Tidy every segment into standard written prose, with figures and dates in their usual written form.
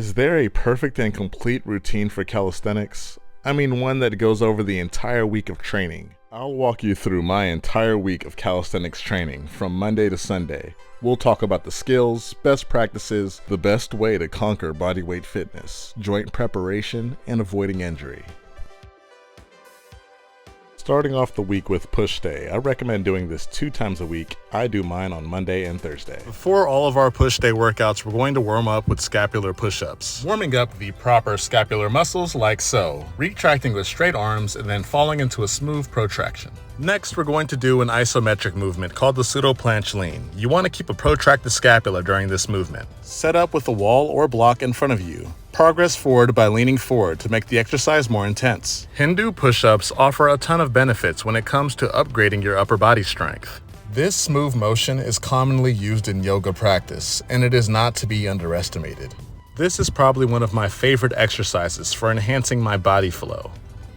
Is there a perfect and complete routine for calisthenics? I mean, one that goes over the entire week of training. I'll walk you through my entire week of calisthenics training from Monday to Sunday. We'll talk about the skills, best practices, the best way to conquer bodyweight fitness, joint preparation, and avoiding injury. Starting off the week with push day, I recommend doing this 2 times a week. I do mine on Monday and Thursday. Before all of our push day workouts, we're going to warm up with scapular push-ups. Warming up the proper scapular muscles like so, retracting with straight arms and then falling into a smooth protraction. Next, we're going to do an isometric movement called the pseudo-planche lean. You want to keep a protracted scapula during this movement. Set up with a wall or block in front of you. Progress forward by leaning forward to make the exercise more intense. Hindu push-ups offer a ton of benefits when it comes to upgrading your upper body strength. This smooth motion is commonly used in yoga practice, and it is not to be underestimated. This is probably one of my favorite exercises for enhancing my body flow.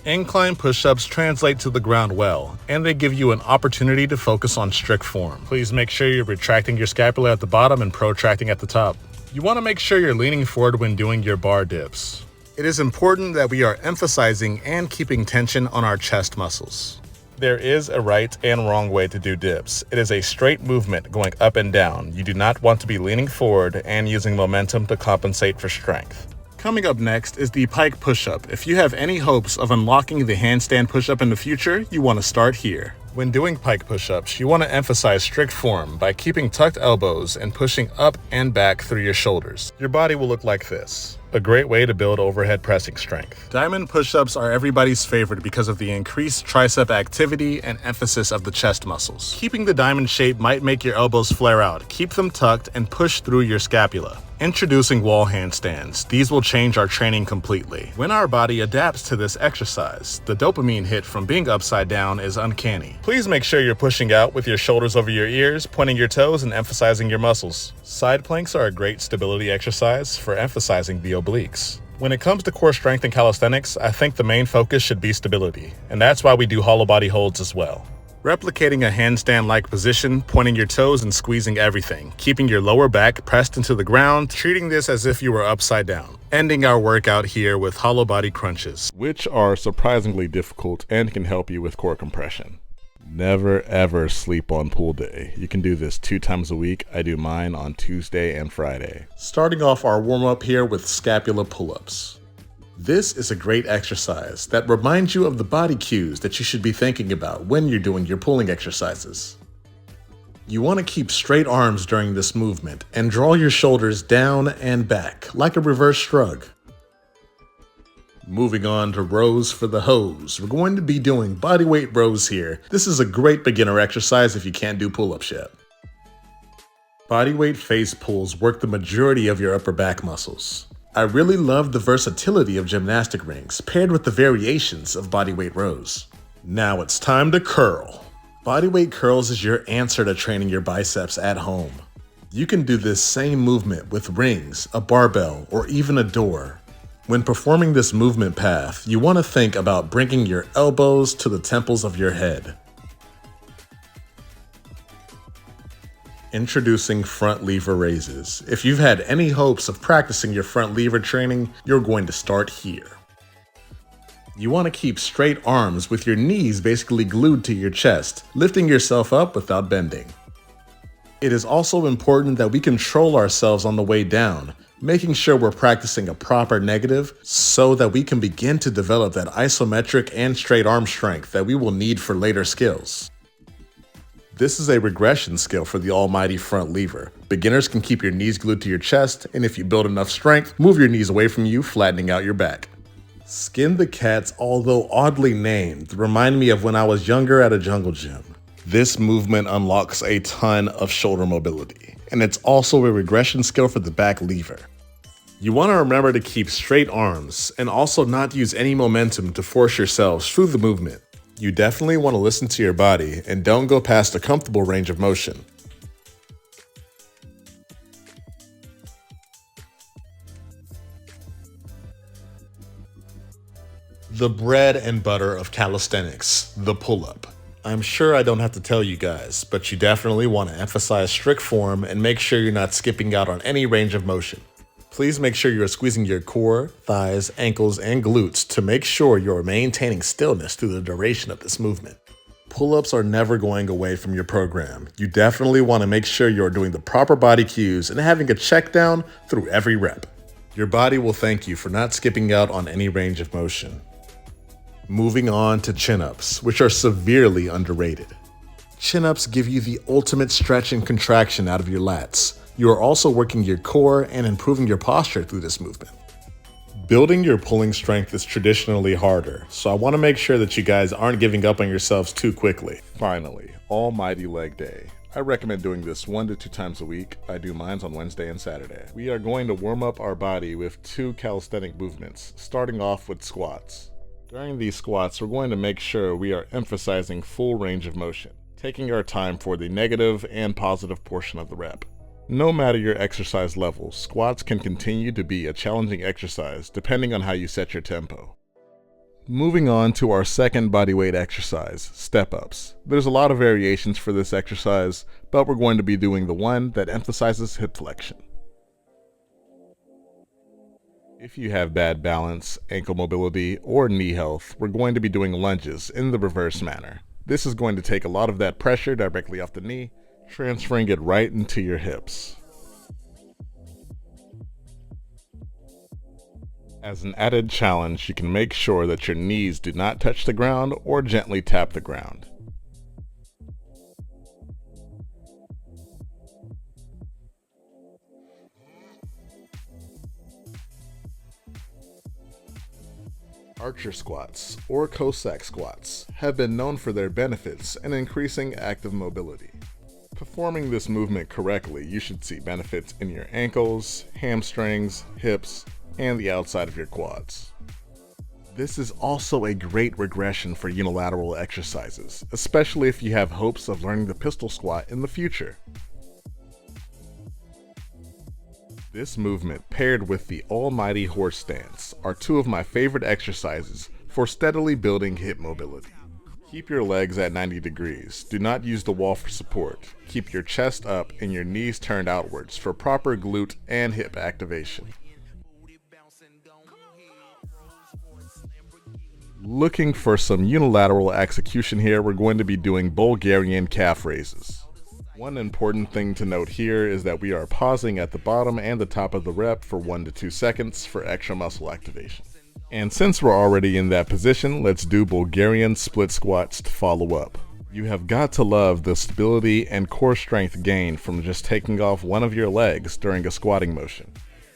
Incline push-ups translate to the ground well, and they give you an opportunity to focus on strict form. Please make sure you're retracting your scapula at the bottom and protracting at the top. You want to make sure you're leaning forward when doing your bar dips. It is important that we are emphasizing and keeping tension on our chest muscles. There is a right and wrong way to do dips. It is a straight movement going up and down. You do not want to be leaning forward and using momentum to compensate for strength. Coming up next is the pike push-up. If you have any hopes of unlocking the handstand push-up in the future, you want to start here. When doing pike push-ups, you want to emphasize strict form by keeping tucked elbows and pushing up and back through your shoulders. Your body will look like this. A great way to build overhead pressing strength. Diamond push-ups are everybody's favorite because of the increased tricep activity and emphasis of the chest muscles. Keeping the diamond shape might make your elbows flare out. Keep them tucked and push through your scapula. Introducing wall handstands. These will change our training completely. When our body adapts to this exercise, the dopamine hit from being upside down is uncanny. Please make sure you're pushing out with your shoulders over your ears, pointing your toes, and emphasizing your muscles. Side planks are a great stability exercise for emphasizing the obliques. When it comes to core strength in calisthenics, I think the main focus should be stability, and that's why we do hollow body holds as well. Replicating a handstand-like position, pointing your toes and squeezing everything, keeping your lower back pressed into the ground, treating this as if you were upside down. Ending our workout here with hollow body crunches, which are surprisingly difficult and can help you with core compression. Never ever sleep on pool day. You can do this 2 times a week. I do mine on Tuesday and Friday. Starting off our warm-up here with scapula pull-ups. This is a great exercise that reminds you of the body cues that you should be thinking about when you're doing your pulling exercises. You want to keep straight arms during this movement and draw your shoulders down and back like a reverse shrug. Moving on to rows for the hose. We're going to be doing bodyweight rows here. This is a great beginner exercise if you can't do pull-ups yet. Bodyweight face pulls work the majority of your upper back muscles. I really love the versatility of gymnastic rings paired with the variations of bodyweight rows. Now it's time to curl. Bodyweight curls is your answer to training your biceps at home. You can do this same movement with rings, a barbell, or even a door. When performing this movement path, you want to think about bringing your elbows to the temples of your head. Introducing front lever raises. If you've had any hopes of practicing your front lever training, you're going to start here. You want to keep straight arms with your knees basically glued to your chest, lifting yourself up without bending. It is also important that we control ourselves on the way down, making sure we're practicing a proper negative so that we can begin to develop that isometric and straight arm strength that we will need for later skills. This is a regression skill for the almighty front lever. Beginners can keep your knees glued to your chest, and if you build enough strength, move your knees away from you, flattening out your back. Skin the cats, although oddly named, remind me of when I was younger at a jungle gym. This movement unlocks a ton of shoulder mobility, and it's also a regression skill for the back lever. You want to remember to keep straight arms, and also not use any momentum to force yourselves through the movement. You definitely want to listen to your body and don't go past a comfortable range of motion. The bread and butter of calisthenics, the pull-up. I'm sure I don't have to tell you guys, but you definitely want to emphasize strict form and make sure you're not skipping out on any range of motion. Please make sure you're squeezing your core, thighs, ankles, and glutes to make sure you're maintaining stillness through the duration of this movement. Pull-ups are never going away from your program. You definitely want to make sure you're doing the proper body cues and having a check down through every rep. Your body will thank you for not skipping out on any range of motion. Moving on to chin-ups, which are severely underrated. Chin-ups give you the ultimate stretch and contraction out of your lats. You are also working your core and improving your posture through this movement. Building your pulling strength is traditionally harder, so I want to make sure that you guys aren't giving up on yourselves too quickly. Finally, almighty leg day. I recommend doing this 1 to 2 times a week. I do mine on Wednesday and Saturday. We are going to warm up our body with 2 calisthenic movements, starting off with squats. During these squats, we're going to make sure we are emphasizing full range of motion, taking our time for the negative and positive portion of the rep. No matter your exercise level, squats can continue to be a challenging exercise depending on how you set your tempo. Moving on to our second bodyweight exercise, step-ups. There's a lot of variations for this exercise, but we're going to be doing the one that emphasizes hip flexion. If you have bad balance, ankle mobility, or knee health, we're going to be doing lunges in the reverse manner. This is going to take a lot of that pressure directly off the knee, transferring it right into your hips. As an added challenge, you can make sure that your knees do not touch the ground or gently tap the ground. Archer squats, or Cossack squats, have been known for their benefits in increasing active mobility. Performing this movement correctly, you should see benefits in your ankles, hamstrings, hips, and the outside of your quads. This is also a great regression for unilateral exercises, especially if you have hopes of learning the pistol squat in the future. This movement paired with the almighty horse stance are 2 of my favorite exercises for steadily building hip mobility. Keep your legs at 90 degrees. Do not use the wall for support. Keep your chest up and your knees turned outwards for proper glute and hip activation. Looking for some unilateral execution here, we're going to be doing Bulgarian calf raises. One important thing to note here is that we are pausing at the bottom and the top of the rep for 1 to 2 seconds for extra muscle activation. And since we're already in that position, let's do Bulgarian split squats to follow up. You have got to love the stability and core strength gained from just taking off one of your legs during a squatting motion.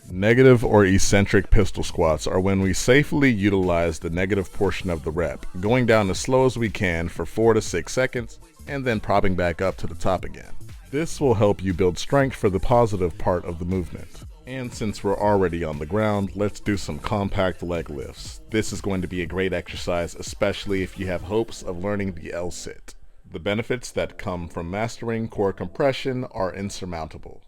Negative or eccentric pistol squats are when we safely utilize the negative portion of the rep, going down as slow as we can for 4 to 6 seconds, and then propping back up to the top again. This will help you build strength for the positive part of the movement. And since we're already on the ground, let's do some compact leg lifts. This is going to be a great exercise, especially if you have hopes of learning the L-sit. The benefits that come from mastering core compression are insurmountable.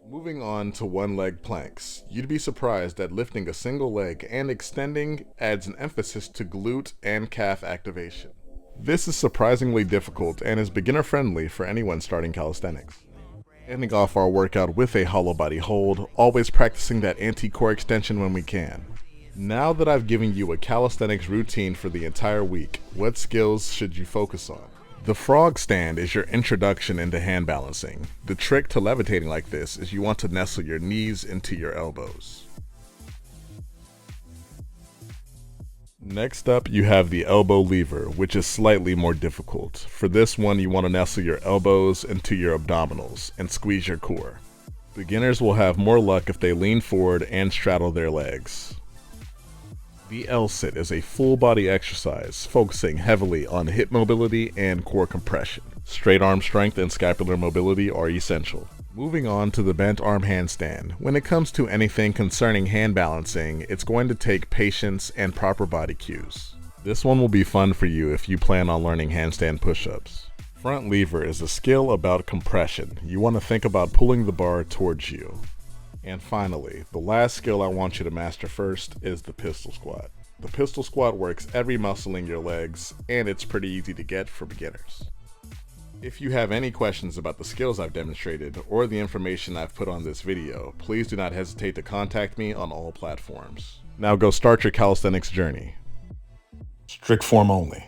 Moving on to one-leg planks. You'd be surprised that lifting a single leg and extending adds an emphasis to glute and calf activation. This is surprisingly difficult and is beginner-friendly for anyone starting calisthenics. Ending off our workout with a hollow body hold, always practicing that anti-core extension when we can. Now that I've given you a calisthenics routine for the entire week, what skills should you focus on? The frog stand is your introduction into hand balancing. The trick to levitating like this is you want to nestle your knees into your elbows. Next up, you have the elbow lever, which is slightly more difficult. For this one, you want to nestle your elbows into your abdominals and squeeze your core. Beginners will have more luck if they lean forward and straddle their legs. The L-sit is a full body exercise focusing heavily on hip mobility and core compression. Straight arm strength and scapular mobility are essential. Moving on to the bent arm handstand. When it comes to anything concerning hand balancing, it's going to take patience and proper body cues. This one will be fun for you if you plan on learning handstand push-ups. Front lever is a skill about compression. You want to think about pulling the bar towards you. And finally, the last skill I want you to master first is the pistol squat. The pistol squat works every muscle in your legs, and it's pretty easy to get for beginners. If you have any questions about the skills I've demonstrated or the information I've put on this video, please do not hesitate to contact me on all platforms. Now go start your calisthenics journey. Strict form only.